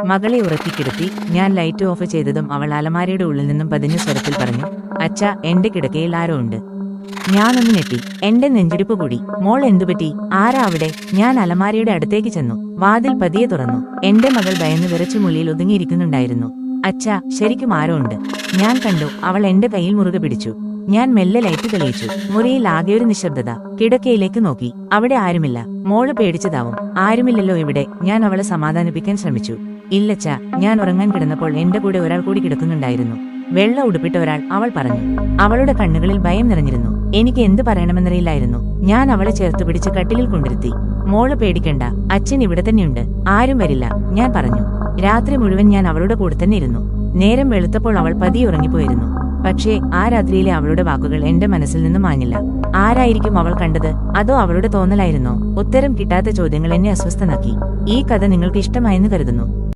മകളെ ഉറക്കിക്കിടത്തി ഞാൻ light of ചെയ്തതും അവൾ അലമാരയുടെ ഉള്ളിൽ നിന്നും പതിഞ്ഞ സ്വരത്തിൽ പറഞ്ഞു, അച്ഛാ, എന്റെ കിടക്കയിൽ ആരോ ഉണ്ട്. ഞാനൊന്ന് ഞെട്ടി. എന്റെ നെഞ്ചിടിപ്പ് കൂടി. മോൾ എന്തുപറ്റി? ആരാ അവിടെ? ഞാൻ അലമാരയുടെ അടുത്തേക്ക് ചെന്നു. വാതിൽ പതിയെ തുറന്നു. എന്റെ മകൾ ഭയന്ന് വിറച്ചു മുള്ളിയിൽ ഒതുങ്ങിയിരിക്കുന്നുണ്ടായിരുന്നു. അച്ഛാ, ശരിക്കും ആരോ ഉണ്ട്. ഞാൻ കണ്ടു. അവൾ എന്റെ കയ്യിൽ മുറുകെ പിടിച്ചു. ഞാൻ മെല്ലെ ലൈറ്റ് തെളിയിച്ചു. മുറിയിൽ ആകെയൊരു നിശബ്ദത. കിടക്കയിലേക്ക് നോക്കി. അവിടെ ആരുമില്ല. മോള് പേടിച്ചതാവും. ആരുമില്ലല്ലോ ഇവിടെ. ഞാൻ അവളെ സമാധാനിപ്പിക്കാൻ ശ്രമിച്ചു. ഇല്ലച്ചാ, ഞാൻ ഉറങ്ങാൻ കിടന്നപ്പോൾ എന്റെ കൂടെ ഒരാൾ കൂടി കിടക്കുന്നുണ്ടായിരുന്നു. വെള്ള ഉടുപ്പിട്ട ഒരാൾ, അവൾ പറഞ്ഞു. അവളുടെ കണ്ണുകളിൽ ഭയം നിറഞ്ഞിരുന്നു. എനിക്ക് എന്ത് പറയണമെന്നറിയില്ലായിരുന്നു. ഞാൻ അവളെ ചേർത്ത് പിടിച്ച് കട്ടിലിൽ കൊണ്ടിരുത്തി. മോള് പേടിക്കണ്ട, അച്ഛൻ ഇവിടെ തന്നെയുണ്ട്. ആരും വരില്ല, ഞാൻ പറഞ്ഞു. രാത്രി മുഴുവൻ ഞാൻ അവളുടെ കൂടെ തന്നെ ഇരുന്നു. നേരം വെളുത്തപ്പോൾ അവൾ പതിയെ ഉറങ്ങിപ്പോയിരുന്നു. പക്ഷേ ആ രാത്രിയിലെ അവളുടെ വാക്കുകൾ എന്റെ മനസ്സിൽ നിന്നും മാഞ്ഞില്ല. ആരായിരിക്കും അവൾ കണ്ടത്? അതോ അവളുടെ തോന്നലായിരുന്നോ? ഉത്തരം കിട്ടാത്ത ചോദ്യങ്ങൾ എന്നെ അസ്വസ്ഥനാക്കി. ഈ കഥ നിങ്ങൾക്ക് ഇഷ്ടമായെന്ന് കരുതുന്നു.